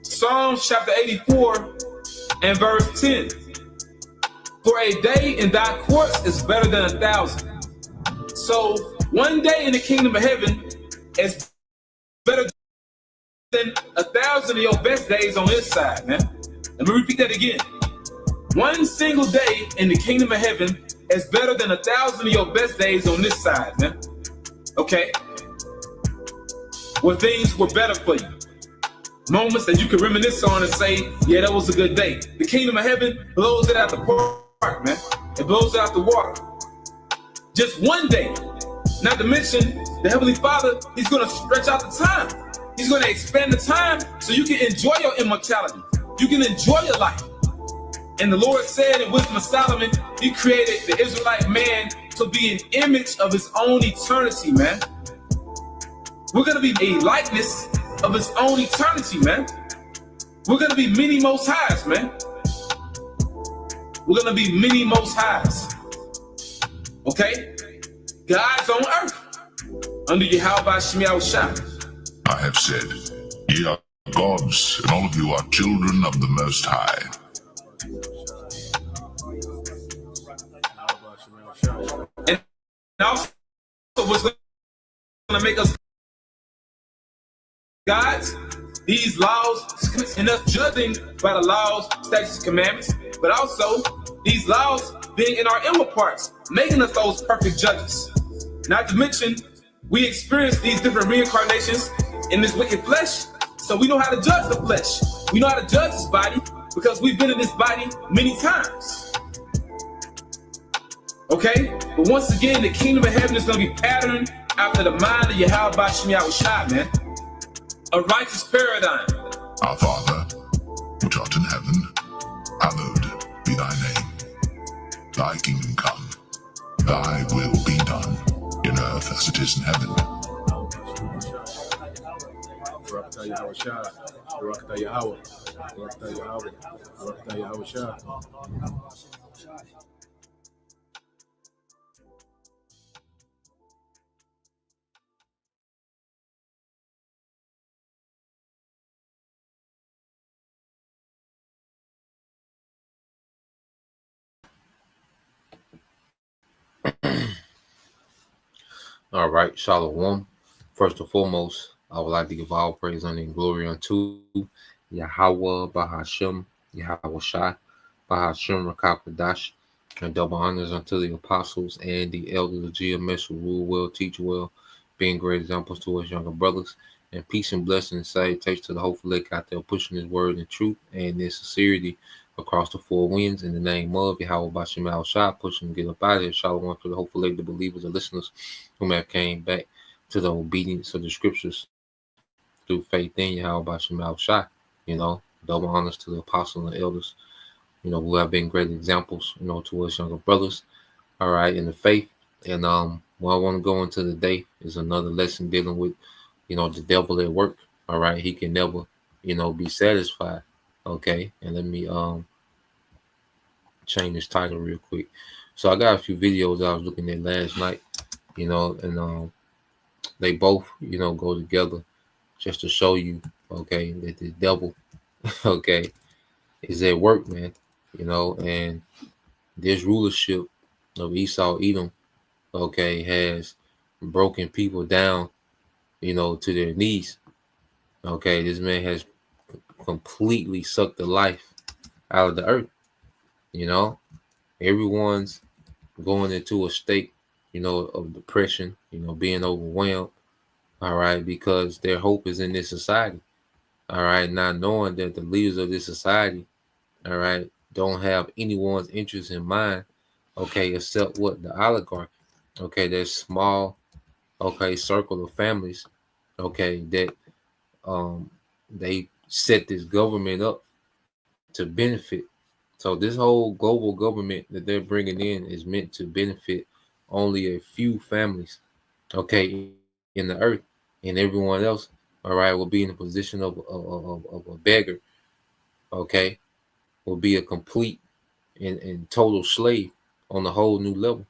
Psalms chapter 84 and verse 10. For a day in thy courts is better than 1,000. So one day in the kingdom of heaven is better than 1,000 of your best days on this side, man. Let me repeat that again. One single day in the kingdom of heaven is better than 1,000 of your best days on this side, man. Okay? Where things were better for you. Moments that you can reminisce on and say, yeah, that was a good day. The kingdom of heaven blows it out the park, man. It blows it out the water. Just one day. Not to mention, the Heavenly Father, He's going to stretch out the time. He's going to expand the time so you can enjoy your immortality. You can enjoy your life. And the Lord said in Wisdom of Solomon, He created the Israelite man to be an image of His own eternity, man. We're going to be a likeness of His own eternity, man. We're going to be many most highs, man. We're going to be many most highs. Okay? God's on earth under Yahweh Shemiah Shah. I have said, ye are gods, and all of you are children of the Most High. And also, what's going to make us gods? These laws, and us judging by the laws, statutes, and commandments, but also these laws being in our inward parts, making us those perfect judges. Not to mention, we experience these different reincarnations in this wicked flesh, so we know how to judge the flesh. We know how to judge this body because we've been in this body many times. Okay? But once again, the kingdom of heaven is going to be patterned after the mind of Yahweh Shemiah Shah, man. A righteous paradigm. Our Father, which art in heaven, hallowed be thy name. Thy kingdom come, thy will be done, in earth as it is in heaven. All right, Shalom. First and foremost, I would like to give all praise, honor, and glory unto Yahweh Bahashem, Yahweh Shai, Bahashem Rakapadash, and double honors unto the apostles and the elders of GMS who rule well, teach well, being great examples to us younger brothers. And peace and blessing and salutation to the hopeful lake out there pushing His word and truth and in sincerity across the four winds in the name of Yahweh Bashem Al Shah, pushing to get up out of here. Shalom to the hopeful lake, the believers and listeners who may have came back to the obedience of the scriptures through faith in Yahweh Bashem Al Shah. You know, double honors to the apostles and elders, you know, who have been great examples, you know, to us younger brothers, all right, in the faith. And what I want to go into today is another lesson dealing with, you know, the devil at work. All right, he can never, you know, be satisfied. Okay, and let me change this title real quick. So I got a few videos I was looking at last night, you know, and they both, you know, go together just to show you, okay, that the devil, okay, is at work, man, you know, and this rulership of Esau Edom, okay, has broken people down, you know, to their knees. Okay, this man has completely sucked the life out of the earth. You know, everyone's going into a state, you know, of depression, you know, being overwhelmed, all right, because their hope is in this society, all right, not knowing that the leaders of this society, all right, don't have anyone's interest in mind, okay, except what? The oligarchy, okay, that small, okay, circle of families, okay, that they set this government up to benefit. So this whole global government that they're bringing in is meant to benefit only a few families, okay, in the earth, and everyone else all right, will be in the position of a beggar, okay, will be a complete and total slave on a whole new level,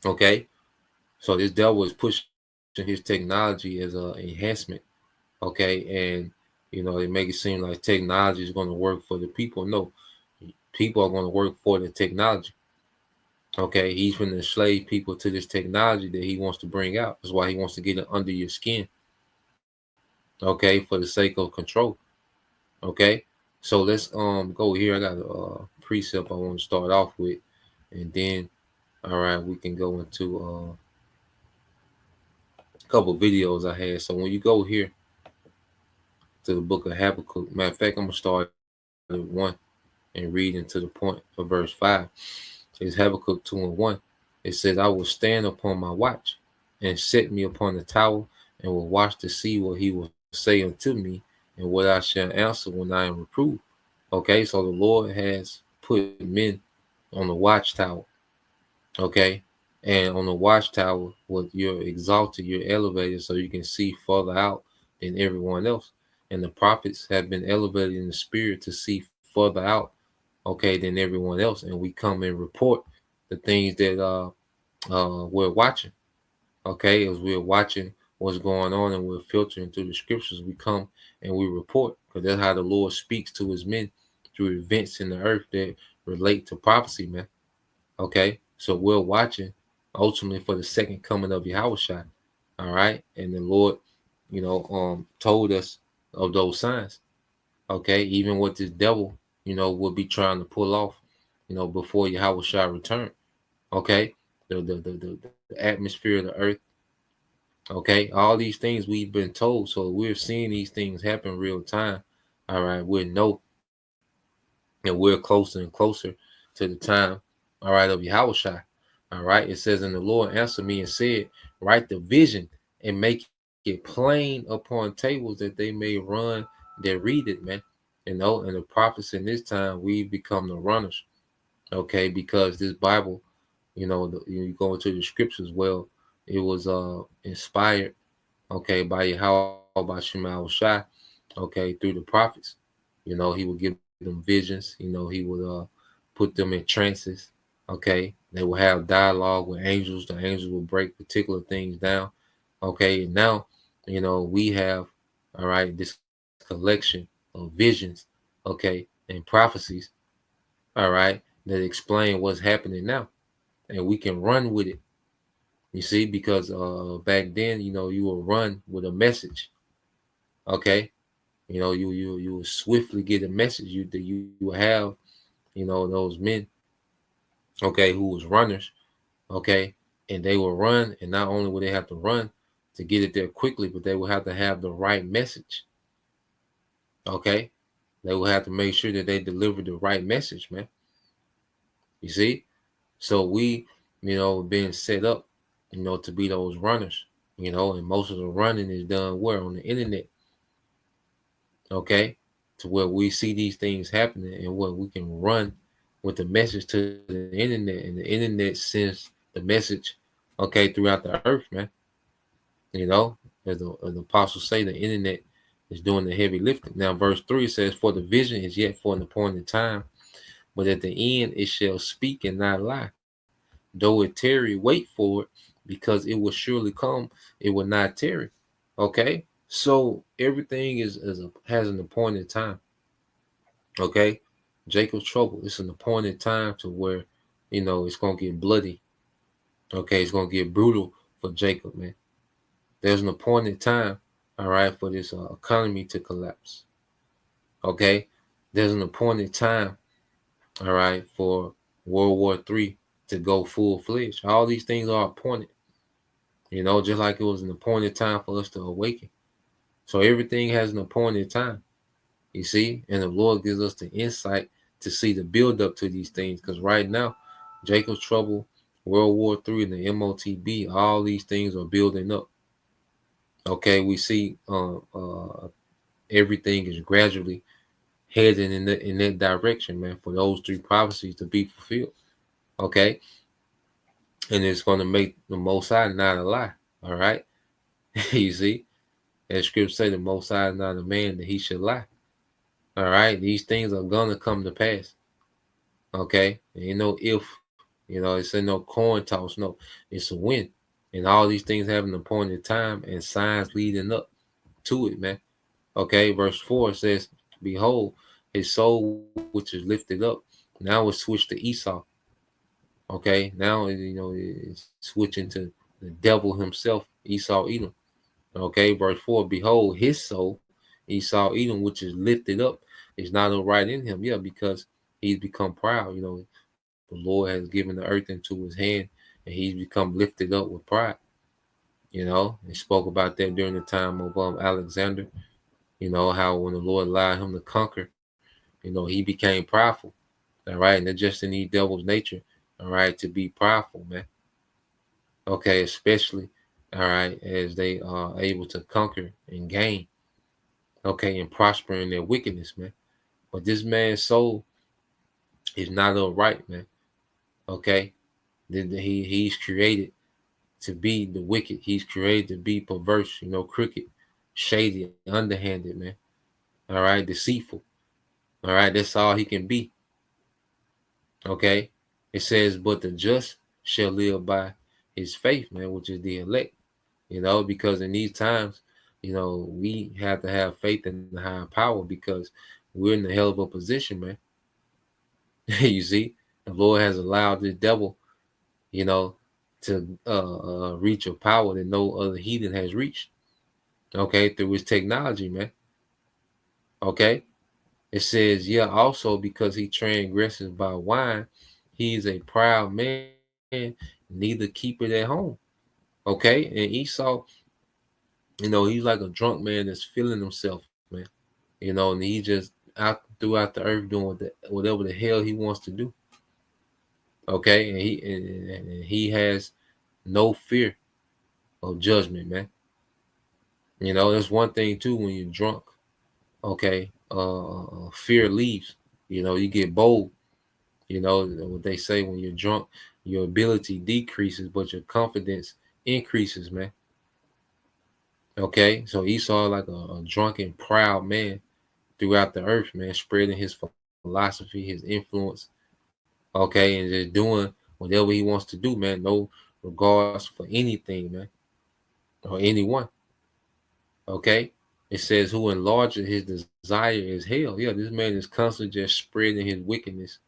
okay. So this devil is pushing his technology as a enhancement, okay, and they make it seem like technology is going to work for the people. No, people are going to work for the technology. Okay, he's going to enslave people to this technology that he wants to bring out. That's why he wants to get it under your skin. Okay, for the sake of control. Okay, so let's go here. I got a precept I want to start off with, and then all right, we can go into a couple videos I had. So when you go here to the book of Habakkuk, matter of fact, I'm gonna start at 1 and read into the point of verse 5. It's Habakkuk 2:1. It says, I will stand upon my watch and set me upon the tower and will watch to see what he will say unto me and what I shall answer when I am reproved. Okay, so the Lord has put men on the watchtower. Okay, and on the watchtower, what you're exalted, you're elevated so you can see further out than everyone else. And the prophets have been elevated in the spirit to see further out, okay, than everyone else. And we come and report the things that we're watching. Okay, as we're watching what's going on and we're filtering through the scriptures, we come and we report, because that's how the Lord speaks to his men, through events in the earth that relate to prophecy, man. Okay, so we're watching ultimately for the second coming of Yahushua. All right, and the Lord, told us of those signs. Okay, even what this devil, will be trying to pull off, before Yahushua return. Okay, the atmosphere of the earth. Okay, all these things we've been told, so we're seeing these things happen real time. All right, we know that we're closer and closer to the time, all right, of Yahushua. All right, it says, and the Lord answered me and said, write the vision and make it plain upon tables that they may run that read it, man. And the prophets in this time, we become the runners, okay, because this Bible, you go into the scriptures, well, it was inspired, okay, by Yahweh, by Shema Shai, okay, through the prophets. He would give them visions, he would put them in trances, okay. They will have dialogue with angels. The angels will break particular things down, okay. And now, we have, all right, this collection of visions, okay, and prophecies, all right, that explain what's happening now, and we can run with it. You see, because back then, you will run with a message, okay. You will swiftly get a message. You will have, those men, okay, who was runners, okay, and they will run, and not only will they have to run to get it there quickly, but they will have to have the right message, okay. They will have to make sure that they deliver the right message, man. You see, so we, being set up, to be those runners, and most of the running is done where? On the internet, okay, to where we see these things happening and where we can run with the message to the internet, and the internet sends the message, okay, throughout the earth, man. As the apostles say, the internet is doing the heavy lifting. Now, verse 3 says, for the vision is yet for an appointed time, but at the end it shall speak and not lie. Though it tarry, wait for it, because it will surely come. It will not tarry. Okay, so everything has an appointed time. Okay, Jacob's trouble. It's an appointed time to where, it's gonna get bloody. Okay, it's gonna get brutal for Jacob, man. There's an appointed time, all right, for this economy to collapse. Okay, there's an appointed time, all right, for World War III to go full-fledged. All these things are appointed, just like it was an appointed time for us to awaken. So everything has an appointed time, you see, and the Lord gives us the insight to see the build up to these things, because right now, Jacob's trouble, World War III, and the MOTB, all these things are building up. Okay, we see everything is gradually heading in that direction, man, for those three prophecies to be fulfilled. Okay, and it's going to make the Most High not a lie. All right, you see, As scripture say, the Most High is not a man that he should lie. All right, these things are gonna come to pass. Okay, ain't no if, it's a no coin toss. No, it's a win, and all these things have an appointed time and signs leading up to it, man. Okay, verse 4 says, "Behold, his soul which is lifted up, now is switched to Esau." Okay, now it's switching to the devil himself, Esau Edom. Okay, verse 4, "Behold, his soul, Esau Edom, which is lifted up, is not upright in him." Yeah, because he's become proud. The Lord has given the earth into his hand, and he's become lifted up with pride. He spoke about that during the time of Alexander. How when the Lord allowed him to conquer, he became prideful. All right, and it's just in the devil's nature. All right, to be prideful, man. Okay, especially all right as they are able to conquer and gain. Okay, and prosper in their wickedness, man. But this man's soul is not upright, man. Okay, he's created to be the wicked. He's created to be perverse, crooked, shady, underhanded, man. All right, deceitful. All right, that's all he can be. Okay, it says, "But the just shall live by his faith," man, which is the elect. Because in these times, we have to have faith in the higher power because we're in a hell of a position, man. You see, the Lord has allowed the devil, to reach a power that no other heathen has reached. Okay, through his technology, man. Okay, it says, "Yeah, also because he transgresses by wine, he is a proud man, neither keep it at home." Okay, and Esau, he's like a drunk man that's feeling himself, man. And he just out throughout the earth doing whatever the hell he wants to do. Okay, and he has no fear of judgment, man. There's one thing too when you're drunk. Okay, fear leaves. You get bold. What they say when you're drunk, your ability decreases, but your confidence increases, man. Okay, so Esau like a drunken, proud man throughout the earth, man, spreading his philosophy, his influence, okay, and just doing whatever he wants to do, man. No regards for anything, man, or anyone. Okay, it says, "Who enlarges his desire is hell." Yeah, this man is constantly just spreading his wickedness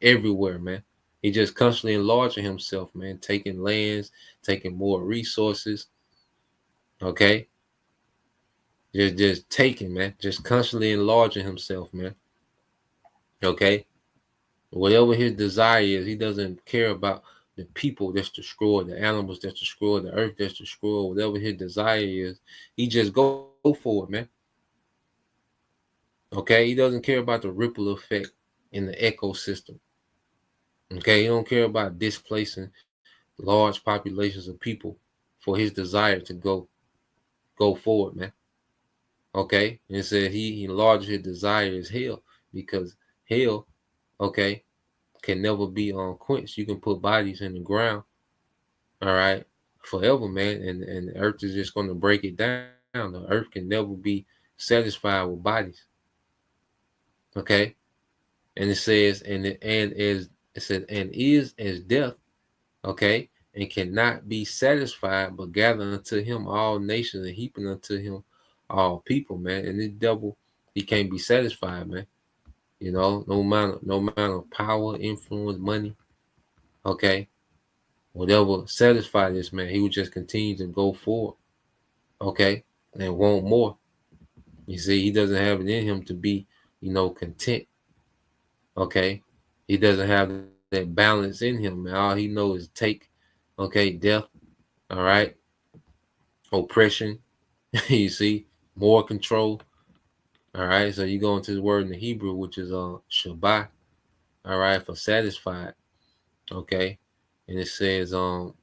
everywhere, man. He just constantly enlarging himself, man, taking lands, taking more resources. Okay, just taking, man, just constantly enlarging himself, man. Okay, whatever his desire is, he doesn't care about the people that's destroyed, the animals that's destroyed, the earth that's destroyed. Whatever his desire is, he just go for it, man. Okay, he doesn't care about the ripple effect in the ecosystem. Okay, he don't care about displacing large populations of people for his desire to go forward, man. Okay, and it said he enlarges his desire is hell because hell, okay, can never be quenched. You can put bodies in the ground, all right, forever, man, and the earth is just going to break it down. The earth can never be satisfied with bodies. Okay, and it says, it said, "And is as death," okay, "and cannot be satisfied, but gather unto him all nations and heaping unto him all people," man. And this devil, he can't be satisfied, man. No amount of power, influence, money, okay, whatever satisfy this man, he would just continue to go forward, okay, and want more. You see, he doesn't have it in him to be, content, okay. He doesn't have that balance in him, man. All he knows is take, okay, death, all right, oppression, you see, more control, all right. So you go into the word in the Hebrew, which is Shabbat, all right, for satisfied, okay, and it says to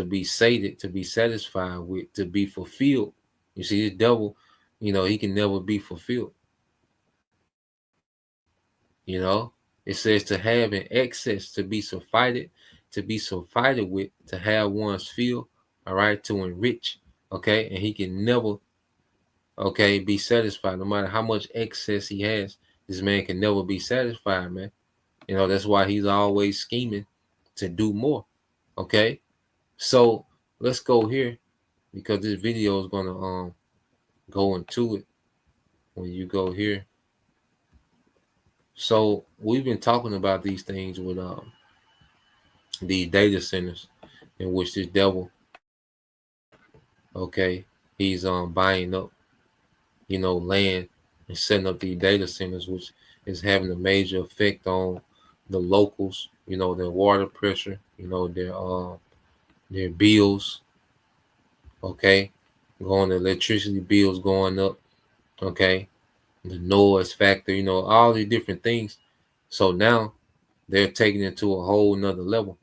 be sated, to be satisfied with, to be fulfilled. You see, the devil, he can never be fulfilled. It says to have an excess, to be surfeited with, to have one's fill, all right, to enrich, okay, and he can never, okay, be satisfied. No matter how much excess he has, this man can never be satisfied, man. You know, that's why he's always scheming to do more. Okay, so let's go here because this video is gonna go into it when you go here. So we've been talking about these things with these data centers in which this devil, okay, he's buying up, you know, land and setting up these data centers, which is having a major effect on the locals, you know, their water pressure, you know, their bills, okay, going the electricity bills going up, okay, the noise factor, you know, all these different things. So now they're taking it to a whole nother level,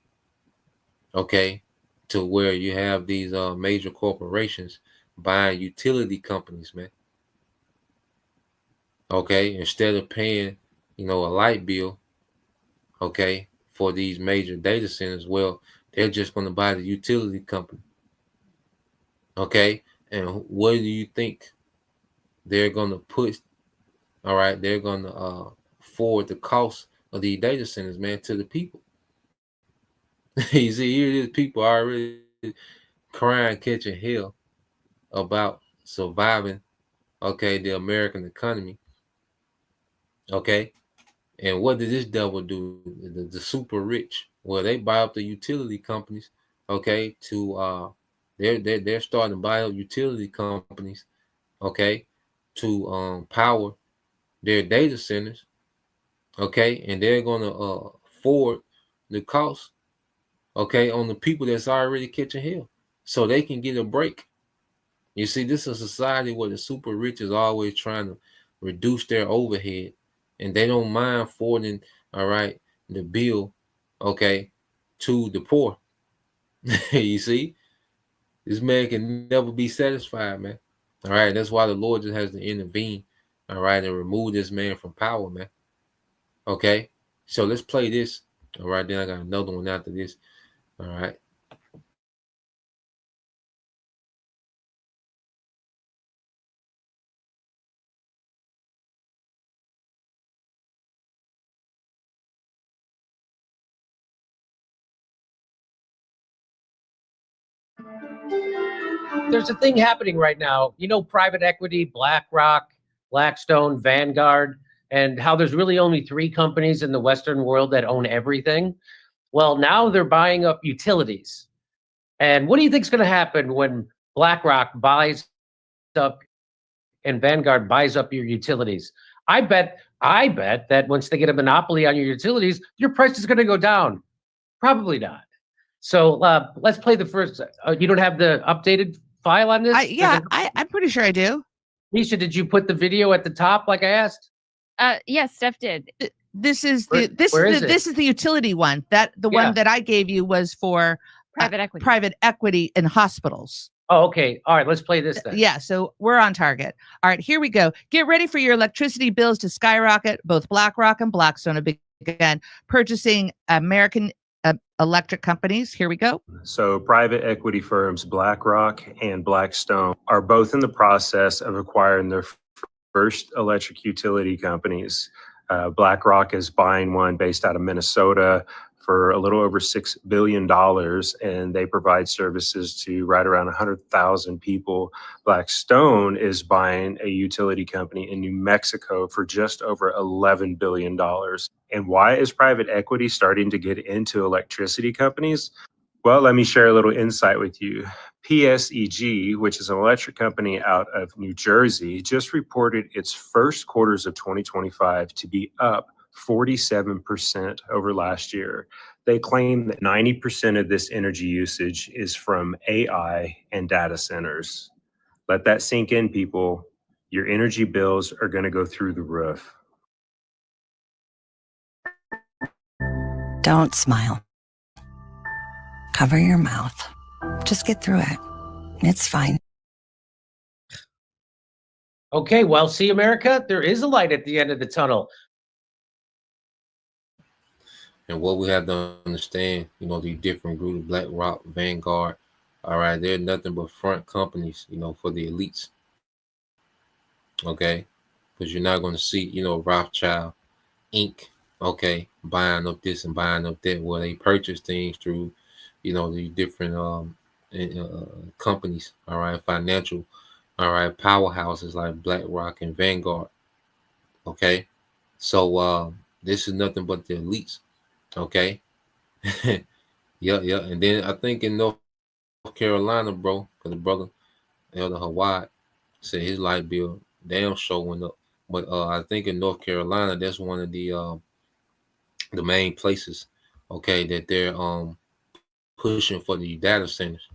okay, to where you have these major corporations buying utility companies, man. Okay, instead of paying, you know, a light bill, okay, for these major data centers, well, they're just going to buy the utility company. Okay, and what do you think they're going to put? All right, they're going to forward the cost of these data centers, man, to the people. You see, here it is, people already crying, catching hell about surviving, okay, the American economy. Okay, and what did this devil do? The super rich, well, they buy up the utility companies, okay, to they're starting to buy up utility companies, okay, to power their data centers, okay, and they're gonna forward the cost, okay, on the people that's already catching hell, so they can get a break. You see, this is a society where the super rich is always trying to reduce their overhead, and they don't mind forwarding, all right, the bill, okay, to the poor. You see, this man can never be satisfied, man. All right, that's why the Lord just has to intervene, all right, and remove this man from power, man. Okay, so let's play this. All right, then I got another one after this. All right. There's a thing happening right now. You know, private equity, BlackRock, Blackstone, Vanguard, and how there's really only 3 companies in the Western world that own everything. Well, now they're buying up utilities. And what do you think is going to happen when BlackRock buys up and Vanguard buys up your utilities? I bet that once they get a monopoly on your utilities, your price is going to go down. Probably not. So let's play the first. You don't have the updated file on this? I'm pretty sure I do. Nisha, did you put the video at the top like I asked? Yes, Steph did. This is the utility one. One that I gave you was for private equity in hospitals. Oh, okay. All right, let's play this then. Yeah, so we're on target. All right, here we go. Get ready for your electricity bills to skyrocket. Both BlackRock and Blackstone have begun purchasing American electric companies. Here we go. So private equity firms BlackRock and Blackstone are both in the process of acquiring their first electric utility companies. BlackRock is buying one based out of Minnesota for a little over $6 billion, and they provide services to right around 100,000 people. Blackstone is buying a utility company in New Mexico for just over $11 billion. And why is private equity starting to get into electricity companies? Well, let me share a little insight with you. PSEG, which is an electric company out of New Jersey, just reported its first quarters of 2025 to be up 47% over last year. They claim that 90% of this energy usage is from AI and data centers. Let that sink in, people. Your energy bills are going to go through the roof. Don't smile. Cover your mouth. Just get through it. It's fine. Okay, well, see, America, there is a light at the end of the tunnel. And what we have to understand, you know, the different groups, BlackRock, Vanguard, All right, they're nothing but front companies, for the elites. Okay, because you're not going to see, Rothschild Inc. Okay, buying up this and buying up that, where they purchase things through, the different companies. All right, financial, all right, powerhouses like BlackRock and Vanguard. Okay, so this is nothing but the elites. Okay, yeah, and then I think in North Carolina, bro, because the brother Elder Hawaii said his light bill damn sure went up. But I think in North Carolina, that's one of the main places, okay, that they're pushing for the data centers.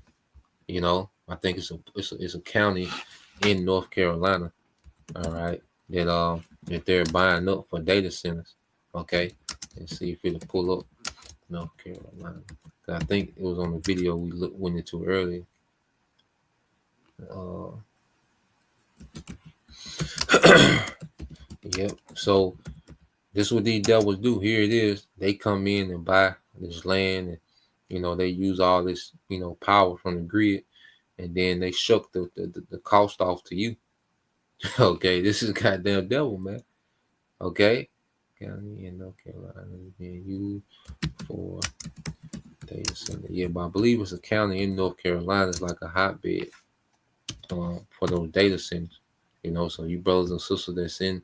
I think it's a county in North Carolina, all right, that they're buying up for data centers. Okay, let's see if it'll pull up North Carolina. I think it was on the video we went into earlier. Yep. So this is what these devils do. Here it is. They come in and buy this land, and they use all this power from the grid, and then they shuck the cost off to you. Okay, this is goddamn devil, man. Okay, county in North Carolina being used for data center. Yeah, but I believe it's a county in North Carolina. It's like a hotbed for those data centers. So you brothers and sisters that's in.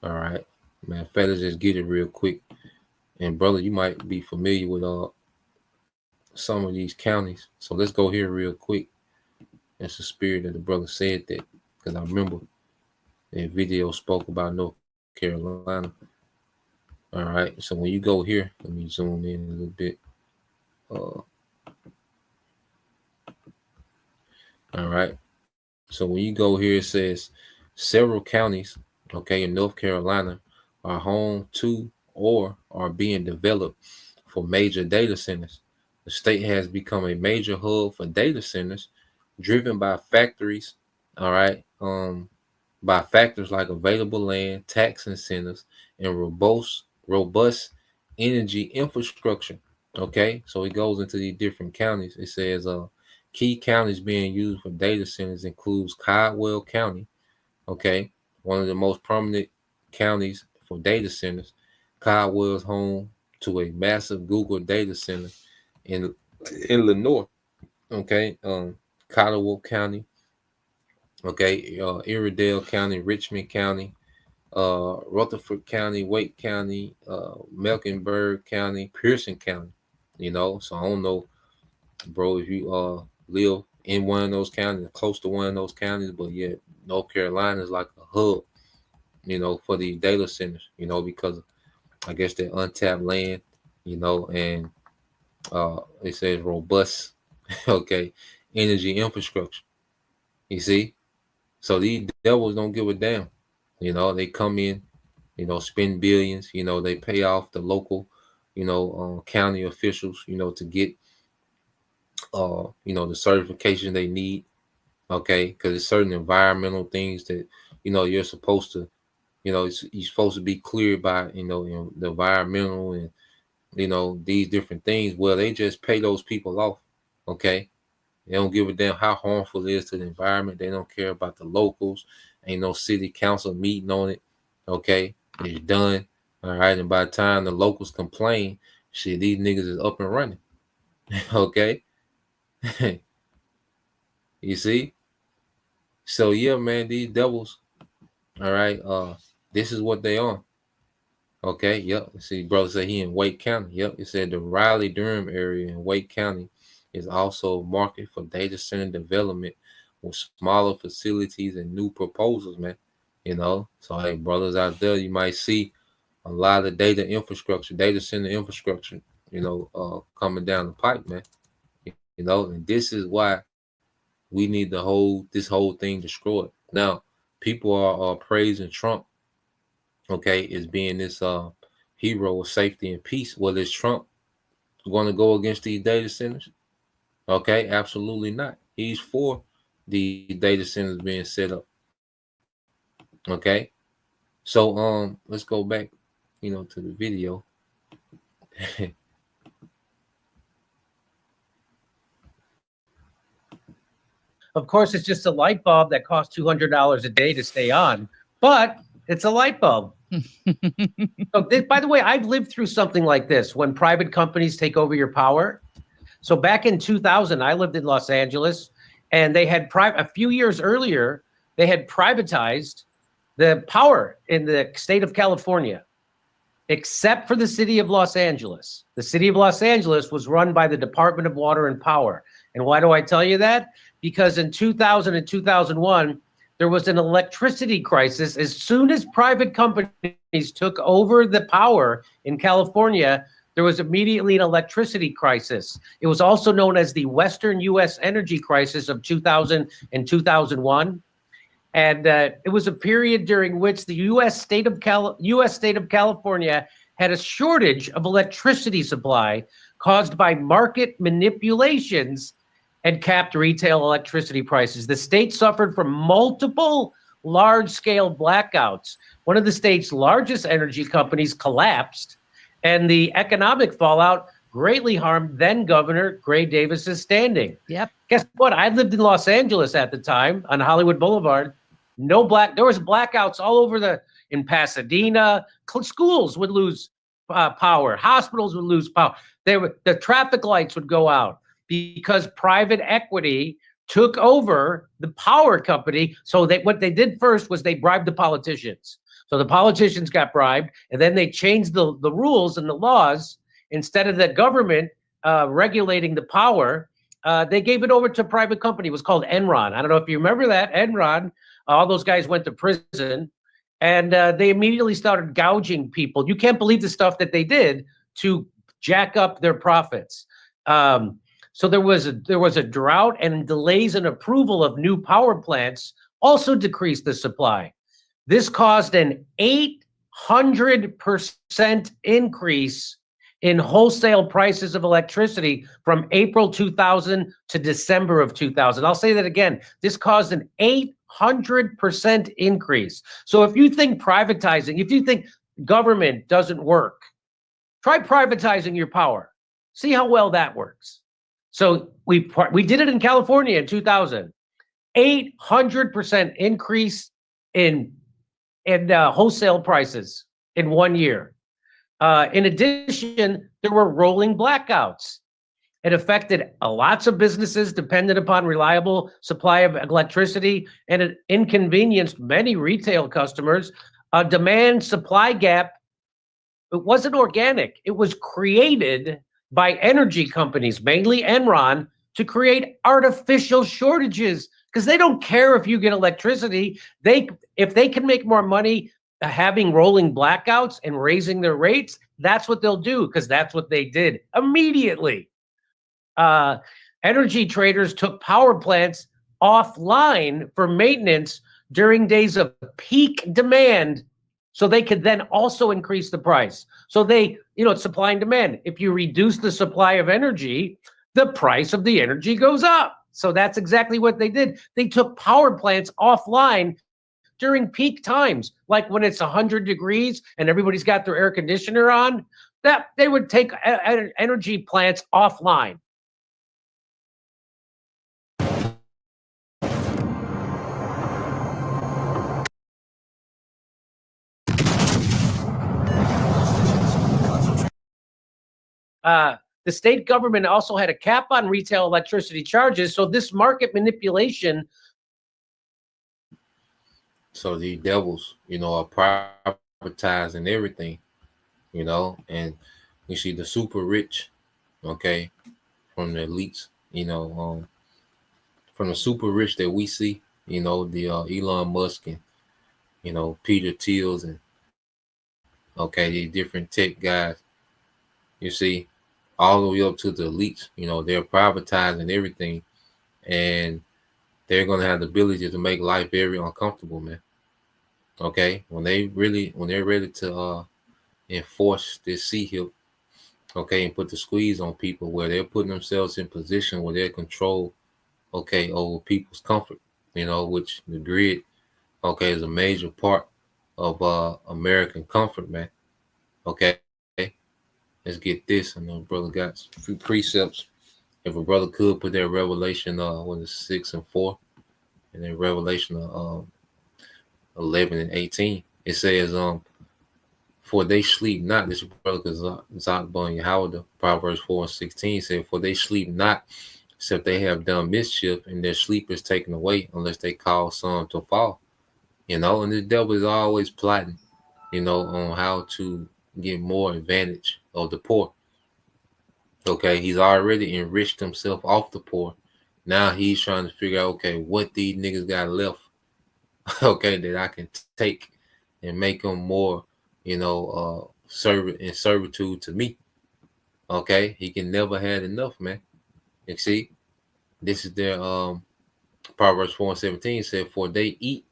All right, man. Fellas, just get it real quick. And brother, you might be familiar with some of these counties. So let's go here real quick. That's the spirit that the brother said that, because I remember that video spoke about North Carolina. All right. So when you go here, let me zoom in a little bit. All right. So when you go here, it says several counties, okay, in North Carolina are home to or are being developed for major data centers. The state has become a major hub for data centers driven by factories, all right, by factors like available land, tax incentives, and robust energy infrastructure. Okay, so it goes into these different counties. It says key counties being used for data centers includes Caldwell County, okay, one of the most prominent counties for data centers. Caldwell is home to a massive Google data center in Lenore, okay, Caldwell County, okay, Iredell County, Richmond County, Rutherford County, Wake County, Mecklenburg County, Pearson County. So I don't know, bro, if you live in one of those counties, close to one of those counties, but yeah, North Carolina is like a hub, for the data centers, because I guess they're untapped land, and it says robust, okay, energy infrastructure. You see, so these devils don't give a damn. They come in, spend billions. They pay off the local, county officials, to get, the certification they need. Okay, because there's certain environmental things that, you're supposed to, you're supposed to be cleared by, the environmental and, these different things. Well, they just pay those people off. Okay. They don't give a damn how harmful it is to the environment. They don't care about the locals. Ain't no city council meeting on it. Okay. It's done. All right. And by the time the locals complain, shit, these niggas is up and running. Okay. You see? So yeah, man, these devils. All right. This is what they are. Okay. Yep. See, brother said he in Wake County. Yep. It said the Raleigh-Durham area in Wake County is also a market for data center development with smaller facilities and new proposals, man. So hey, brothers out there, you might see a lot of data center infrastructure, coming down the pipe, man. And this is why we need this whole thing destroyed. Now, people are praising Trump, okay, as being this hero of safety and peace. Well, is Trump going to go against these data centers? Okay, absolutely not. He's for the data centers being set up. Okay, so let's go back, to the video. Of course, it's just a light bulb that costs $200 a day to stay on, but it's a light bulb. By the way, I've lived through something like this when private companies take over your power. So back in 2000, I lived in Los Angeles, and they had a few years earlier, they had privatized the power in the state of California, except for the city of Los Angeles. The city of Los Angeles was run by the Department of Water and Power. And why do I tell you that? Because in 2000 and 2001, there was an electricity crisis. As soon as private companies took over the power in California, there was immediately an electricity crisis. It was also known as the Western U.S. energy crisis of 2000 and 2001. And it was a period during which the U.S. state of California had a shortage of electricity supply caused by market manipulations and capped retail electricity prices. The state suffered from multiple large-scale blackouts. One of the state's largest energy companies collapsed, and the economic fallout greatly harmed then Governor Gray Davis's standing. Yep. Guess what? I lived in Los Angeles at the time on Hollywood Boulevard. There was blackouts all over in Pasadena. Schools would lose power. Hospitals would lose power. The traffic lights would go out because private equity took over the power company. So what they did first was they bribed the politicians. So the politicians got bribed, and then they changed the rules and the laws. Instead of the government regulating the power, they gave it over to a private company. It was called Enron. I don't know if you remember that. Enron, all those guys went to prison, and they immediately started gouging people. You can't believe the stuff that they did to jack up their profits. So there was a drought, and delays in approval of new power plants also decreased the supply. This caused an 800% increase in wholesale prices of electricity from April 2000 to December of 2000. I'll say that again. This caused an 800% increase. So if you think if you think government doesn't work, try privatizing your power. See how well that works. So we did it in California in 2000. 800% increase in wholesale prices in 1 year. In addition, there were rolling blackouts. It affected lots of businesses dependent upon reliable supply of electricity, and it inconvenienced many retail customers. A demand-supply gap, it wasn't organic. It was created by energy companies, mainly Enron, to create artificial shortages because they don't care if you get electricity. If they can make more money having rolling blackouts and raising their rates, that's what they'll do because that's what they did immediately. Energy traders took power plants offline for maintenance during days of peak demand so they could then also increase the price. So it's supply and demand. If you reduce the supply of energy, the price of the energy goes up. So that's exactly what they did. They took power plants offline during peak times, like when it's 100 degrees and everybody's got their air conditioner on, that they would take energy plants offline. The state government also had a cap on retail electricity charges. So this market manipulation. So these devils, are privatizing everything, and we see the super rich, okay, from the elites, from the super rich that we see, the Elon Musk and, Peter Thiels and, these different tech guys, you see, all the way up to the elites, they're privatizing everything, and they're going to have the ability to make life very uncomfortable, man. Okay, when they're ready to enforce this C-HIP, okay, and put the squeeze on people where they're putting themselves in position where they're control, okay, over people's comfort, which the grid, okay, is a major part of American comfort, man. Okay, let's get this. I know brother got a few precepts. If a brother could put that Revelation 6 and 4, And in Revelation 11 and 18, it says, for they sleep not. This is brother Zachbun Yahweh, Proverbs 4 and 16 said, for they sleep not, except they have done mischief, and their sleep is taken away, unless they cause some to fall. And the devil is always plotting, on how to get more advantage of the poor. Okay, he's already enriched himself off the poor. Now he's trying to figure out, okay, what these niggas got left, okay, that I can take and make them more, servant and servitude to me. Okay, he can never have enough, man. You see, this is their Proverbs 4 and 17 said, for they eat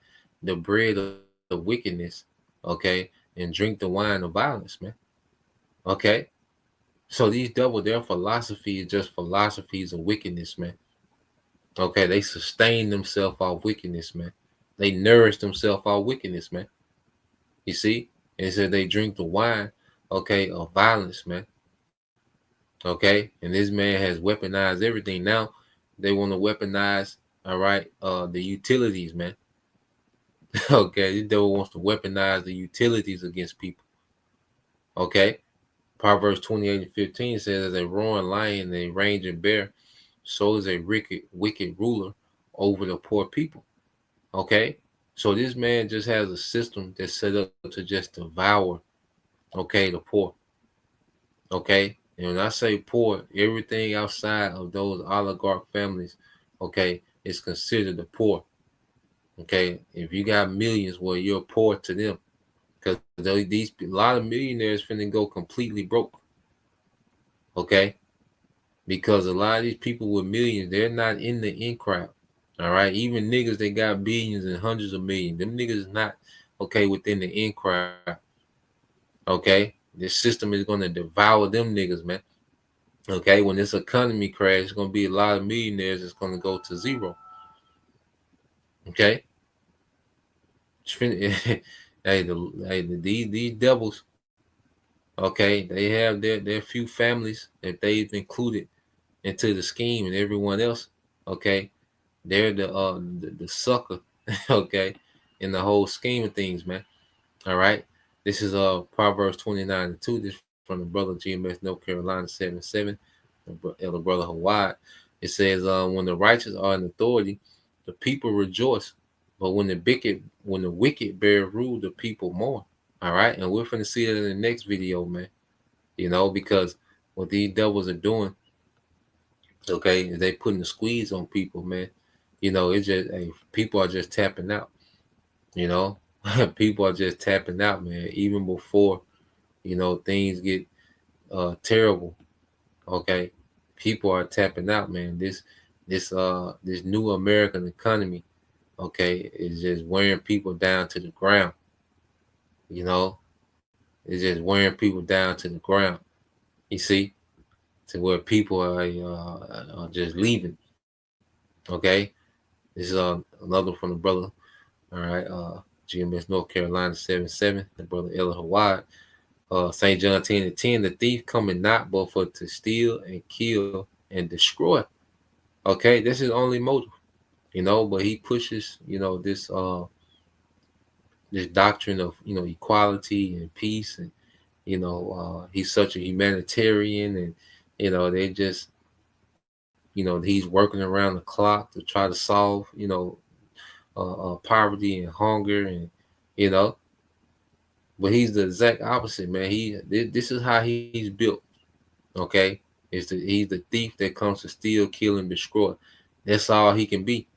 the bread of wickedness, okay, and drink the wine of violence, man. Okay, so these their philosophy is just philosophies of wickedness, man. Okay, they sustain themselves off wickedness, man. They nourish themselves off wickedness, man. You see, and it said they drink the wine, okay, of violence, man. Okay, and this man has weaponized everything. Now they want to weaponize, all right, the utilities, man. Okay, this devil wants to weaponize the utilities against people. Okay, Proverbs 28 and 15 says, as a roaring lion and a raging bear, so is a wicked ruler over the poor people. Okay, so this man just has a system that's set up to just devour, okay, the poor. Okay, and when I say poor, everything outside of those oligarch families, okay, is considered the poor. Okay, if you got millions, well, you're poor to them, because a lot of millionaires finna go completely broke. Okay, because a lot of these people with millions, they're not in the in crowd. All right, even niggas that got billions and hundreds of millions, them niggas is not, okay, within the in crowd. Okay, this system is gonna devour them niggas, man. Okay, when this economy crash, it's gonna be a lot of millionaires that's gonna go to zero. Okay. These devils, okay, they have their few families that they've included into the scheme, and everyone else, okay, they're the sucker, okay, in the whole scheme of things, man. All right, this is Proverbs 29 and 2. This from the brother GMS North Carolina 7-7, the elder brother Hawaii. It says, when the righteous are in authority, the people rejoice. But when the wicked bear rule, the people mourn. All right, and we're finna see that in the next video, man. Because what these devils are doing, okay, is they putting the squeeze on people, man. It's just people are just tapping out. People are just tapping out, man. Even before, things get terrible. Okay, people are tapping out, man. This new American economy, okay, is just wearing people down to the ground. It's just wearing people down to the ground. You see, to where people are just leaving. Okay, this is another from the brother. All right, GMS North Carolina 7-7, the brother Ella Hawaii. St. John 10 and 10, the thief coming not but for to steal and kill and destroy. Okay, this is only motive. But he pushes, this doctrine of, equality and peace, and, he's such a humanitarian, and, they just, he's working around the clock to try to solve, poverty and hunger, and, but he's the exact opposite, man. This is how he's built. Okay, he's the thief that comes to steal, kill, and destroy. That's all he can be.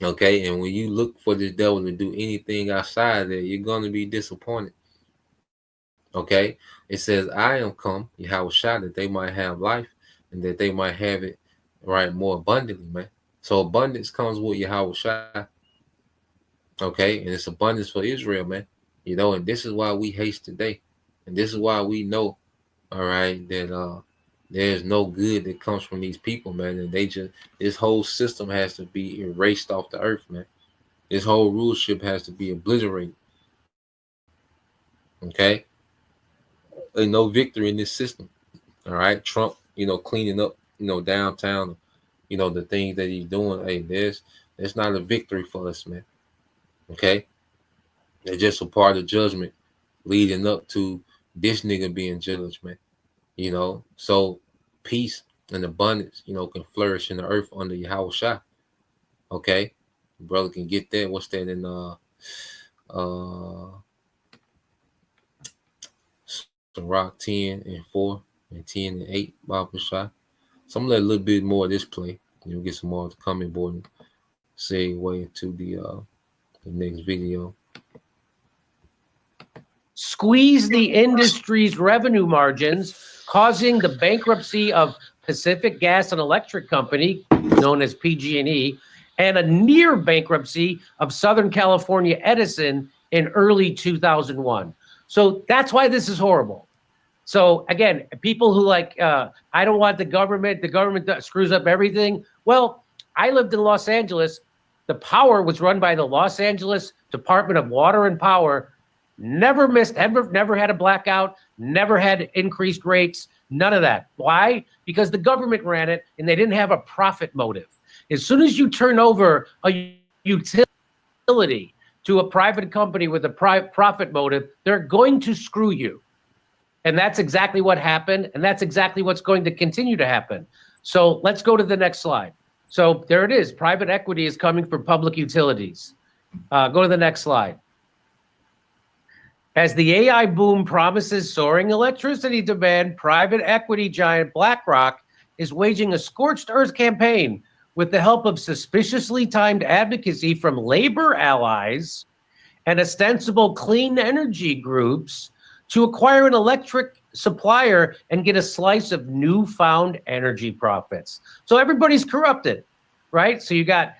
Okay, and when you look for this devil to do anything outside of that, you're gonna be disappointed. Okay, it says, "I am come, Yahweh Shai, that they might have life, and that they might have it right more abundantly, man." So abundance comes with Yahweh Shai. Okay, and it's abundance for Israel, man. And this is why we haste today, and this is why we know, all right, that there's no good that comes from these people, man. And this whole system has to be erased off the earth, man. This whole rulership has to be obliterated. Okay, there's no victory in this system. All right, Trump, cleaning up, downtown, the things that he's doing. Hey, It's not a victory for us, man. Okay, it's just a part of judgment leading up to this nigga being judged, man. You know, so peace and abundance, you know, can flourish in the earth under Yahweh Shah. Okay, brother can get that. What's that in Rock 10 and 4 and 10 and 8 Bible Shah. So I'm gonna let a little bit more of this play. You'll get some more of the comment board and segue into the next video. Squeeze the industry's revenue margins, causing the bankruptcy of Pacific Gas and Electric Company, known as PG&E, and a near bankruptcy of Southern California Edison in early 2001. So that's why this is horrible. So again, people who like, I don't want the government that screws up everything. Well, I lived in Los Angeles. The power was run by the Los Angeles Department of Water and Power. Never missed, never had a blackout, never had increased rates, none of that. Why? Because the government ran it and they didn't have a profit motive. As soon as you turn over a utility to a private company with a profit motive, they're going to screw you. And that's exactly what happened. And that's exactly what's going to continue to happen. So let's go to the next slide. So there it is. Private equity is coming for public utilities. Go to the next slide. As the AI boom promises soaring electricity demand, private equity giant BlackRock is waging a scorched earth campaign with the help of suspiciously timed advocacy from labor allies and ostensible clean energy groups to acquire an electric supplier and get a slice of newfound energy profits. So everybody's corrupted, right? So you got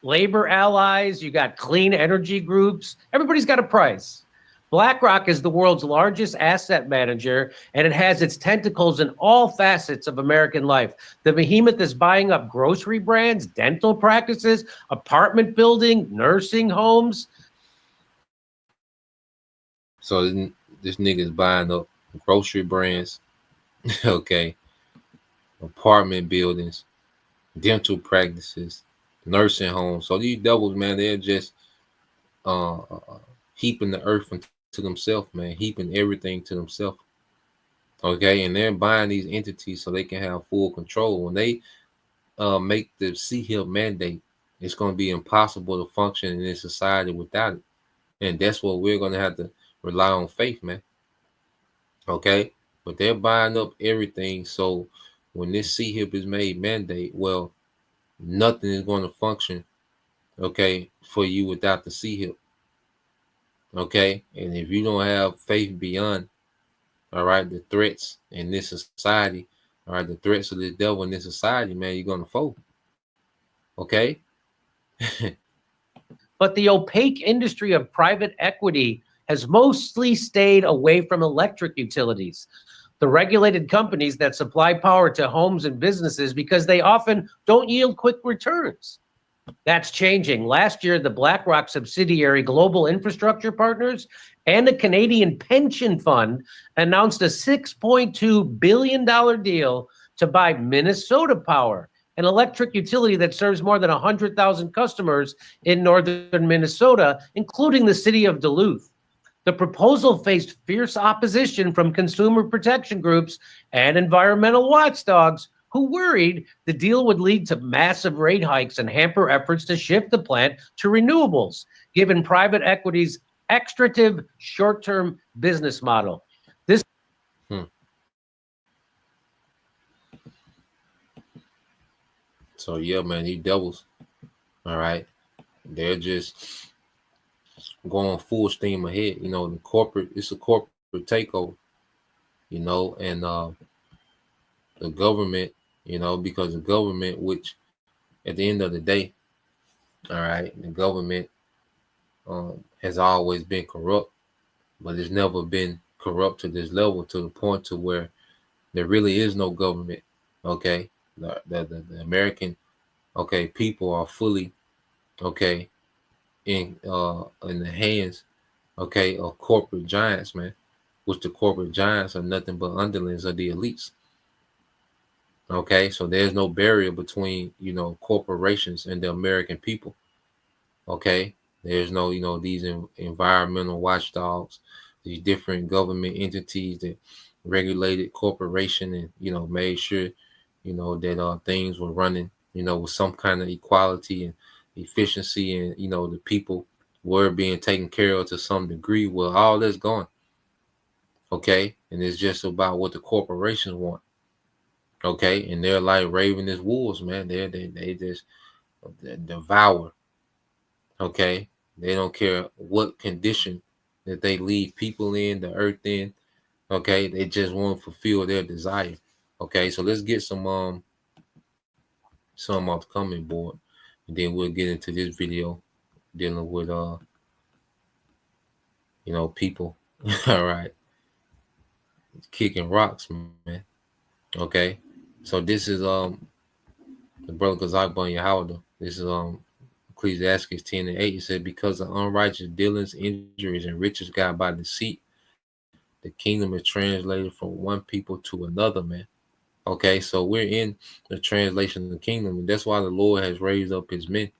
labor allies, you got clean energy groups, everybody's got a price. BlackRock is the world's largest asset manager, and it has its tentacles in all facets of American life. The behemoth is buying up grocery brands, dental practices, apartment building, nursing homes. So this nigga is buying up grocery brands, okay, apartment buildings, dental practices, nursing homes. So these devils, man, they're just heaping the earth to themselves, man, heaping everything to themselves. Okay, and they're buying these entities so they can have full control. When they make the CHIP mandate, it's going to be impossible to function in this society without it. And that's what we're going to have to rely on faith, man. Okay, but they're buying up everything. So when this CHIP is made mandate, well, nothing is going to function, okay, for you without the CHIP. Okay, and if you don't have faith beyond, all right, the threats in this society, all right, the threats of the devil in this society, man, you're gonna fold. Okay. But the opaque industry of private equity has mostly stayed away from electric utilities, the regulated companies that supply power to homes and businesses, because they often don't yield quick returns. That's changing. Last year, the BlackRock subsidiary Global Infrastructure Partners and a Canadian pension fund announced a $6.2 billion deal to buy Minnesota Power, an electric utility that serves more than 100,000 customers in northern Minnesota, including the city of Duluth. The proposal faced fierce opposition from consumer protection groups and environmental watchdogs, who worried the deal would lead to massive rate hikes and hamper efforts to shift the plant to renewables, given private equity's extractive short-term business model. This So yeah, man, these devils, all right, they're just going full steam ahead. You know, it's a corporate takeover, you know, and the government, you know, because the government, which at the end of the day, all right, the government has always been corrupt, but it's never been corrupt to this level, to the point to where there really is no government. Okay, the American, okay, people are fully, okay, in the hands, okay, of corporate giants, man, which the corporate giants are nothing but underlings of the elites. Okay, so there's no barrier between, you know, corporations and the American people. Okay, there's no, you know, these environmental watchdogs, these different government entities that regulated corporation and, you know, made sure, you know, that things were running, you know, with some kind of equality and efficiency, and, you know, the people were being taken care of to some degree. Well, all that's gone. Okay, and it's just about what the corporations want. Okay, and they're like ravenous wolves, man. They just devour. Okay, they don't care what condition that they leave people in, the earth in. Okay, they just want to fulfill their desire. Okay, so let's get some off the comment board, and then we'll get into this video dealing with you know, people. All right, kicking rocks, man. Okay, so this is the brother Kazak Ban Yahawada. This is Ecclesiastes 10 and 8. It said, because of unrighteous dealings, injuries, and riches got by deceit, the kingdom is translated from one people to another, man. Okay, so we're in the translation of the kingdom, and that's why the Lord has raised up his men.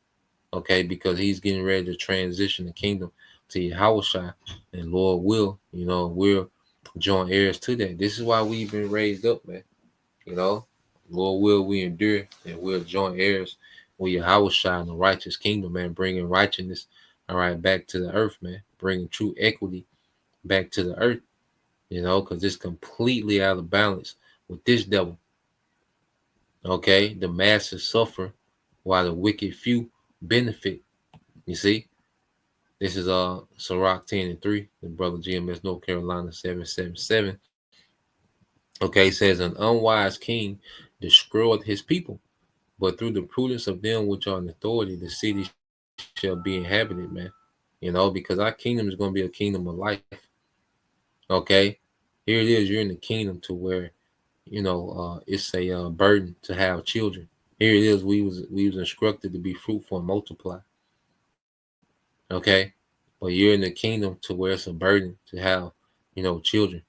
Okay, because he's getting ready to transition the kingdom to Yahushua, and Lord will, you know, we're joint heirs to that. This is why we've been raised up, man. You know, Lord will we endure, and we're joint heirs with Yahushua in the righteous kingdom, man, bringing righteousness, all right, back to the earth, man, bringing true equity back to the earth, you know, because it's completely out of balance with this devil. Okay, the masses suffer while the wicked few benefit. You see, this is Sirach 10 and 3, the brother GMS North Carolina 777. Okay, it says an unwise king destroyed his people, but through the prudence of them which are in authority, the city shall be inhabited, man. You know, because our kingdom is going to be a kingdom of life. Okay, here it is. You're in the kingdom to where, you know, it's a burden to have children. Here it is. We was instructed to be fruitful and multiply. Okay, but you're in the kingdom to where it's a burden to have, you know, children.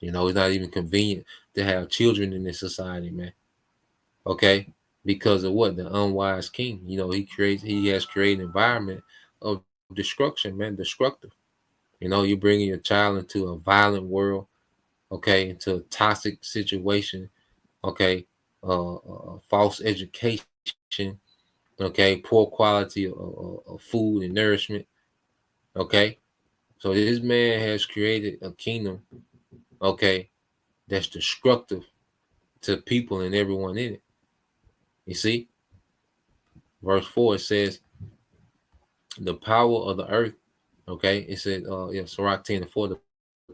You know, it's not even convenient to have children in this society, man. Okay, because of what? The unwise king. You know, he has created an environment of destruction, man, destructive. You know, you're bringing your child into a violent world, okay, into a toxic situation, okay, false education, okay, poor quality of food and nourishment, okay. So this man has created a kingdom, okay, that's destructive to people and everyone in it. You see, verse 4, it says, the power of the earth, okay, it said, Sirach 10 and 4, the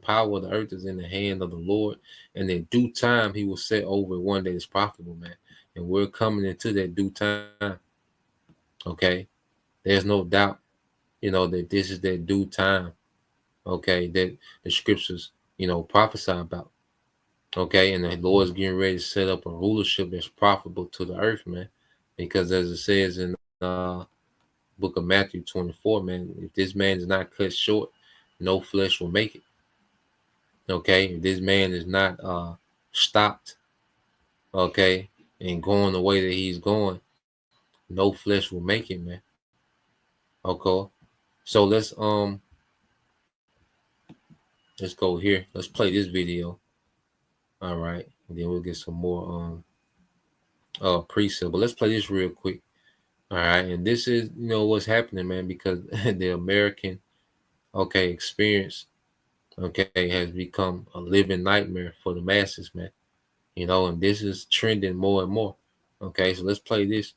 power of the earth is in the hand of the Lord, and in due time he will set over one that is profitable, man. And we're coming into that due time. Okay, there's no doubt, you know, that this is that due time, okay, that the scriptures, you know, prophesy about. Okay, and the Lord's getting ready to set up a rulership that's profitable to the earth, man. Because as it says in book of Matthew 24, man, if this man is not cut short, no flesh will make it. Okay, if this man is not stopped, okay, and going the way that he's going, no flesh will make it, man. Okay, so let's go here. Let's play this video. All right, and then we'll get some more precept. But let's play this real quick. All right, and this is, you know, what's happening, man, because the American, okay, experience, okay, has become a living nightmare for the masses, man. You know, and this is trending more and more. Okay, so let's play this.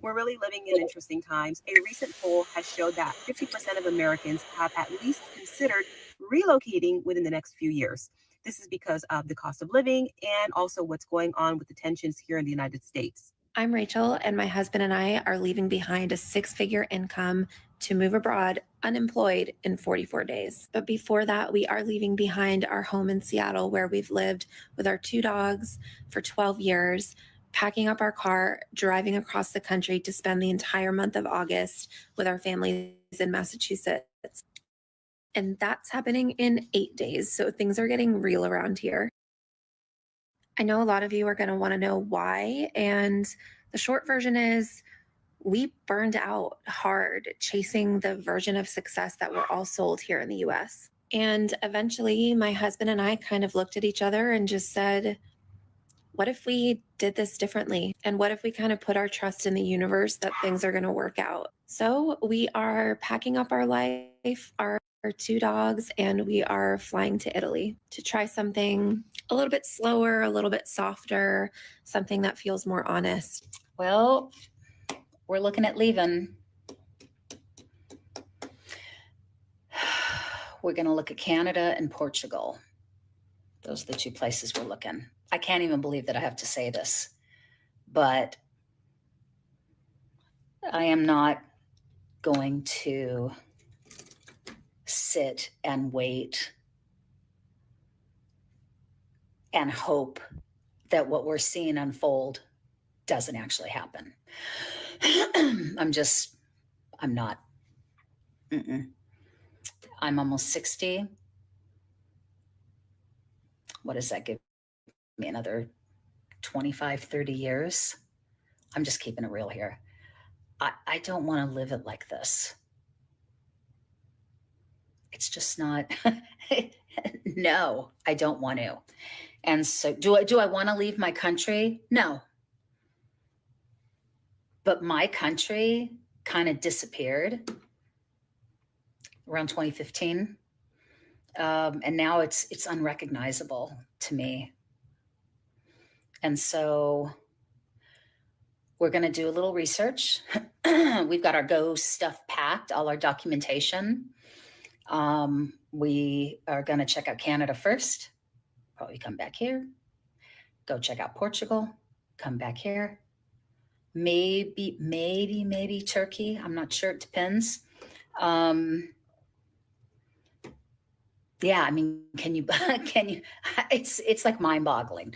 We're really living in interesting times. A recent poll has showed that 50% of Americans have at least considered relocating within the next few years. This is because of the cost of living and also what's going on with the tensions here in the United States. I'm Rachel, and my husband and I are leaving behind a 6-figure income to move abroad unemployed in 44 days. But before that, we are leaving behind our home in Seattle, where we've lived with our 2 dogs for 12 years, packing up our car, driving across the country to spend the entire month of August with our families in Massachusetts. And that's happening in 8 days. So things are getting real around here. I know a lot of you are going to want to know why. And the short version is we burned out hard chasing the version of success that we're all sold here in the US. And eventually, my husband and I kind of looked at each other and just said, what if we did this differently? And what if we kind of put our trust in the universe that things are going to work out? So we are packing up our life, our 2 dogs, and we are flying to Italy to try something a little bit slower, a little bit softer, something that feels more honest. Well, we're looking at leaving. We're going to look at Canada and Portugal. Those are the 2 places we're looking. I can't even believe that I have to say this, but I am not going to sit and wait and hope that what we're seeing unfold doesn't actually happen. I'm not. I'm almost 60. What does that give me? Another 25, 30 years? I'm just keeping it real here. I don't want to live it like this. It's just not. No, I don't want to. And so do I want to leave my country? No. But my country kind of disappeared around 2015. And now it's unrecognizable to me. And so we're going to do a little research. We've got our Go stuff packed, all our documentation. We are going to check out Canada first, probably come back here, go check out Portugal, come back here. Maybe Turkey. I'm not sure. It depends. Yeah, I mean, can you, it's like mind-boggling.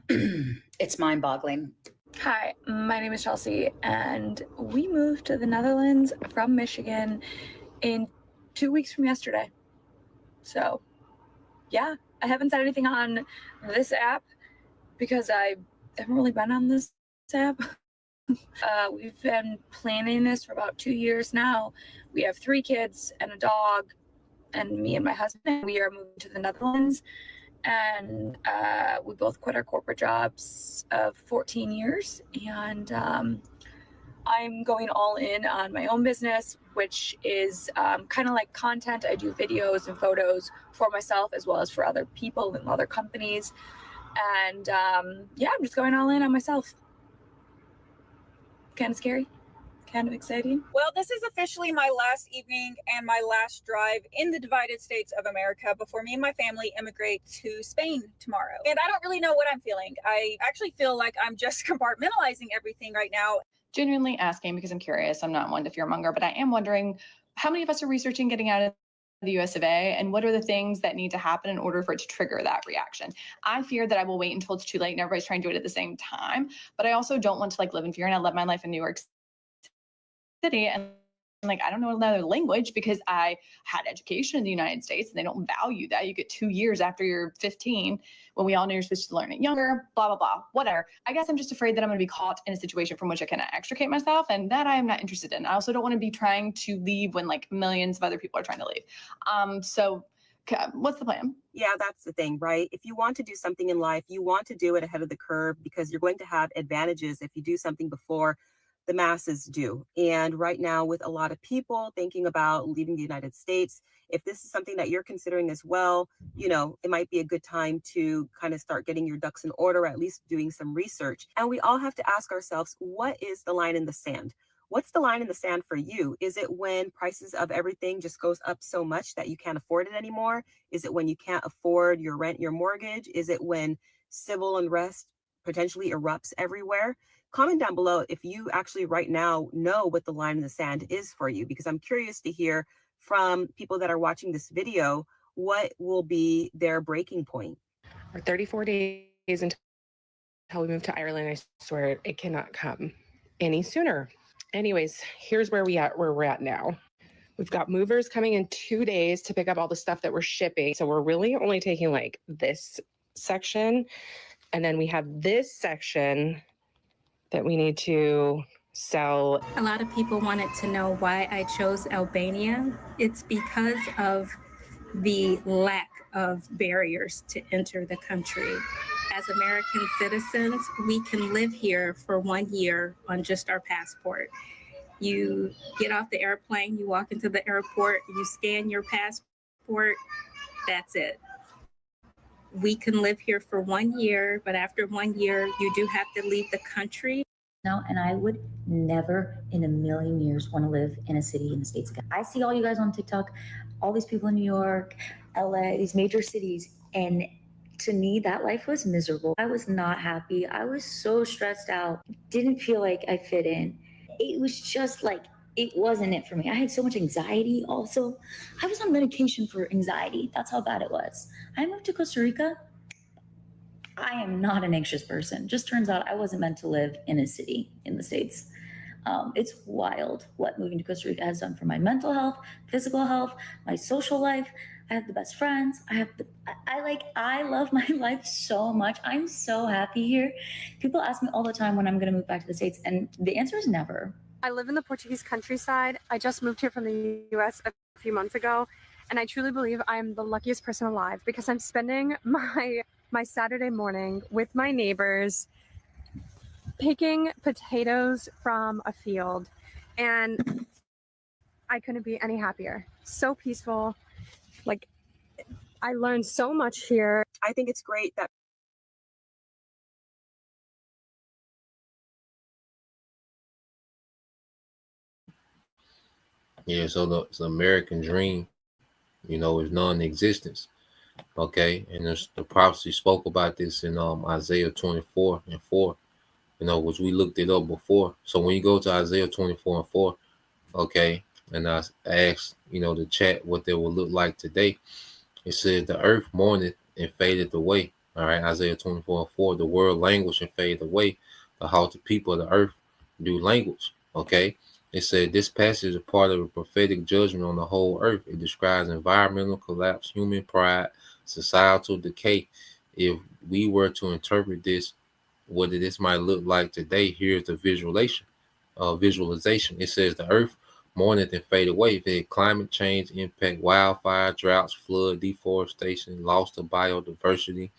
It's mind-boggling. Hi, my name is Chelsea, and we moved to the Netherlands from Michigan in 2 weeks from yesterday. So, yeah, I haven't said anything on this app because I haven't really been on this app. We've been planning this for about 2 years now. We have 3 kids and a dog, and me and my husband, we are moving to the Netherlands. And we both quit our corporate jobs of 14 years. And I'm going all in on my own business, which is kind of like content. I do videos and photos for myself as well as for other people and other companies. And yeah, I'm just going all in on myself. Kind of scary, kind of exciting. Well, this is officially my last evening and my last drive in the divided states of America before me and my family immigrate to Spain tomorrow. And I don't really know what I'm feeling. I actually feel like I'm just compartmentalizing everything right now. Genuinely asking because I'm curious. I'm not one to fearmonger, but I am wondering how many of us are researching getting out of the US of A, and what are the things that need to happen in order for it to trigger that reaction? I fear that I will wait until it's too late and everybody's trying to do it at the same time, but I also don't want to live in fear, and I love my life in New York City, and I don't know another language because I had education in the United States and they don't value that. You get 2 years after you're 15 when we all know you're supposed to learn it younger, blah, blah, blah, whatever. I guess I'm just afraid that I'm going to be caught in a situation from which I cannot extricate myself, and that I am not interested in. I also don't want to be trying to leave when millions of other people are trying to leave. So what's the plan? Yeah, that's the thing, right? If you want to do something in life, you want to do it ahead of the curve because you're going to have advantages if you do something before the masses do. And right now, with a lot of people thinking about leaving the United States, if this is something that you're considering as well, it might be a good time to kind of start getting your ducks in order, or at least doing some research. And we all have to ask ourselves, what is the line in the sand? What's the line in the sand for you? Is it when prices of everything just goes up so much that you can't afford it anymore? Is it when you can't afford your rent, your mortgage? Is it when civil unrest potentially erupts everywhere? Comment down below if you actually right now know what the line in the sand is for you, because I'm curious to hear from people that are watching this video, what will be their breaking point? We're 34 days until we move to Ireland. I swear it cannot come any sooner. Anyways, here's where we're at now. We've got movers coming in 2 days to pick up all the stuff that we're shipping. So we're really only taking this section. And then we have this section that we need to sell. A lot of people wanted to know why I chose Albania. It's because of the lack of barriers to enter the country. As American citizens, we can live here for 1 year on just our passport. You get off the airplane, you walk into the airport, you scan your passport, that's it. We can live here for 1 year, but after 1 year, you do have to leave the country. Now, and I would never in a million years want to live in a city in the States again. I see all you guys on TikTok, all these people in New York, LA, these major cities, and to me, that life was miserable. I was not happy. I was so stressed out. Didn't feel like I fit in. It was just like, it wasn't it for me. I had so much anxiety also. I was on medication for anxiety. That's how bad it was. I moved to Costa Rica. I am not an anxious person. Just turns out I wasn't meant to live in a city in the States. It's wild what moving to Costa Rica has done for my mental health, physical health, my social life. I have the best friends. I love my life so much. I'm so happy here. People ask me all the time when I'm going to move back to the States, and the answer is never. I live in the Portuguese countryside. I just moved here from the US a few months ago, and I truly believe I'm the luckiest person alive because I'm spending my Saturday morning with my neighbors picking potatoes from a field, and I couldn't be any happier. So peaceful. Like, I learned so much here. I think it's great that Yeah, so the American dream, is non-existence. Okay, and the prophecy spoke about this in Isaiah 24:4, which we looked it up before. So when you go to Isaiah 24:4, okay, and I asked, the chat what they will look like today. It says the earth mourneth and fadeth away. All right, Isaiah 24:4, the world language and fade away. The haughty people of the earth do language. Okay. It said this passage is part of a prophetic judgment on the whole earth. It describes environmental collapse, human pride, societal decay. If we were to interpret this, what this might look like today, here's the visualization. It says the earth mourneth and fade away. The climate change impact, wildfire, droughts, flood, deforestation, loss of biodiversity.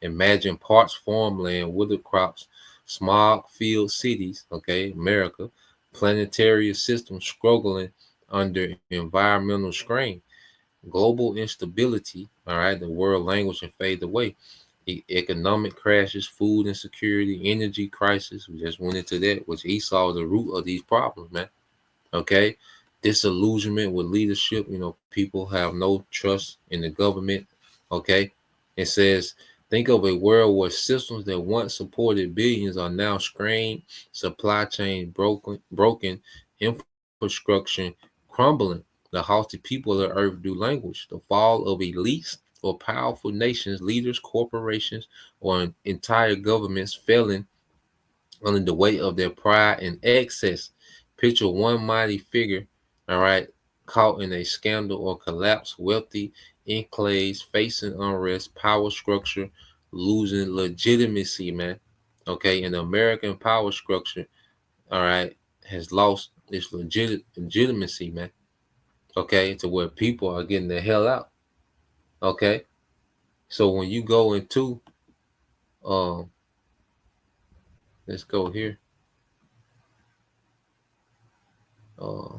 Imagine parched farmland, withered crops, smog-filled cities. Okay, America. Planetary system struggling under environmental strain, global instability, all right, the world language and fade away, economic crashes, food insecurity, energy crisis. We just went into that, which Esau is the root of these problems, man. Okay, disillusionment with leadership. People have no trust in the government. Okay, it says, think of a world where systems that once supported billions are now strained, supply chain broken, infrastructure crumbling. The haughty people of the earth do language. The fall of elites or powerful nations, leaders, corporations, or entire governments failing under the weight of their pride and excess. Picture one mighty figure, all right, caught in a scandal or collapse, wealthy enclaves facing unrest, power structure losing legitimacy, man. Okay, and the American power structure, all right, has lost its legitimacy, man. Okay, to where people are getting the hell out. Okay, so when you go into, let's go here. I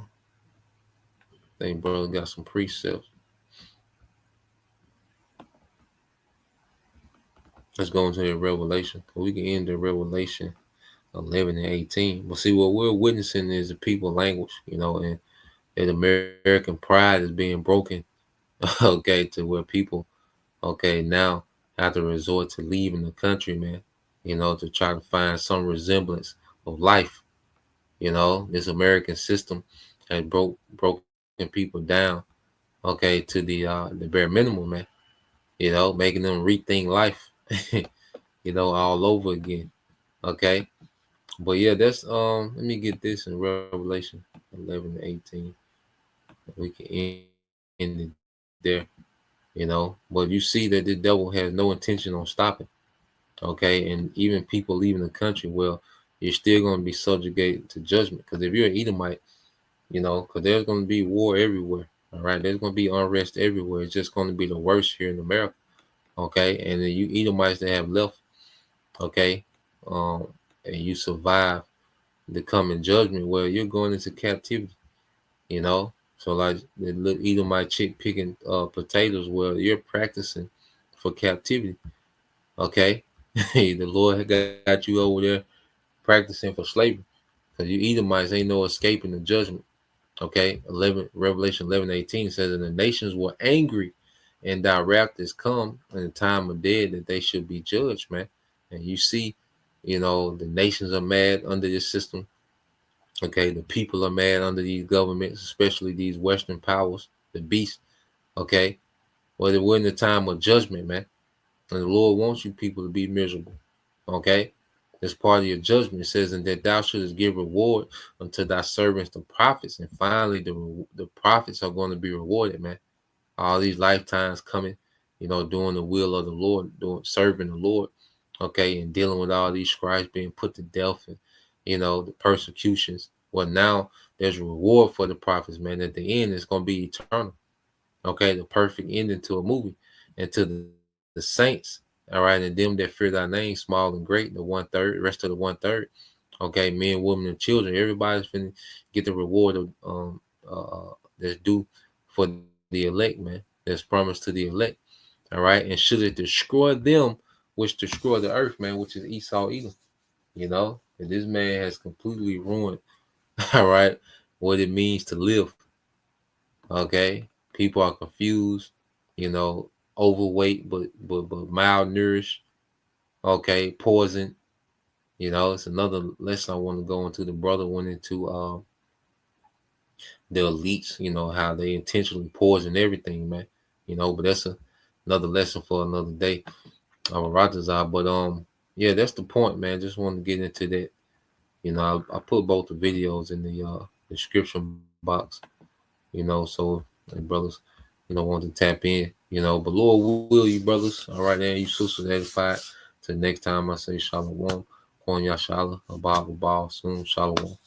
think brother got some precepts. Let's go into the Revelation. We can end the Revelation 11 and 18. But see, what we're witnessing is the people language, and American pride is being broken, okay, to where people, okay, now have to resort to leaving the country, man, to try to find some resemblance of life. This American system has broken people down, okay, to the bare minimum, man, making them rethink life. All over again. Okay. But yeah, that's let me get this in Revelation 11 to 18. We can end it there, but you see that the devil has no intention on stopping. Okay, and even people leaving the country, well, you're still going to be subjugated to judgment. Because if you're an Edomite, you know, because there's going to be war everywhere. All right, there's going to be unrest everywhere. It's just going to be the worst here in America. Okay, and then you Edomites that have left, okay, and you survive the coming judgment, well, you're going into captivity, you know. So like the little Edomite chick picking potatoes, well, you're practicing for captivity. Okay, the Lord got you over there practicing for slavery, because you Edomites ain't no escaping the judgment. Okay, Revelation 11:18 says, and the nations were angry, and thy wrath is come in the time of dead, that they should be judged, man. And you see, you know, the nations are mad under this system. Okay, the people are mad under these governments, especially these Western powers, the beast. Okay, well, we're in the time of judgment, man. And the Lord wants you people to be miserable. Okay, as part of your judgment, it says, and that thou shouldest give reward unto thy servants, the prophets. And finally, the prophets are going to be rewarded, man. All these lifetimes coming, you know, doing the will of the Lord, serving the Lord. Okay, and dealing with all these scribes being put to death, and you know, the persecutions. Well, now there's a reward for the prophets, man. At the end, it's going to be eternal. Okay, the perfect ending to a movie. And to the saints, all right, and them that fear thy name, small and great, the 1/3, rest of the 1/3. Okay, men, women, and children, everybody's finna get the reward of that's due for the elect, man. That's promised to the elect. All right, and should it destroy them, which destroy the earth, man, which is Esau, Edom. You know, and this man has completely ruined, all right, what it means to live. Okay, people are confused, you know, overweight but malnourished. Okay, poison. You know, it's another lesson I want to go into. The brother went into the elites, you know, how they intentionally poison everything, man. You know, but that's another lesson for another day. But yeah, that's the point, man. Just want to get into that. You know, I put both the videos in the description box. You know, so brothers, you know, want to tap in. You know, but Lord will you, brothers. All right, then you sisters edified. Till next time, I say shalom. Kwon Yashala, Abba, soon, shalom.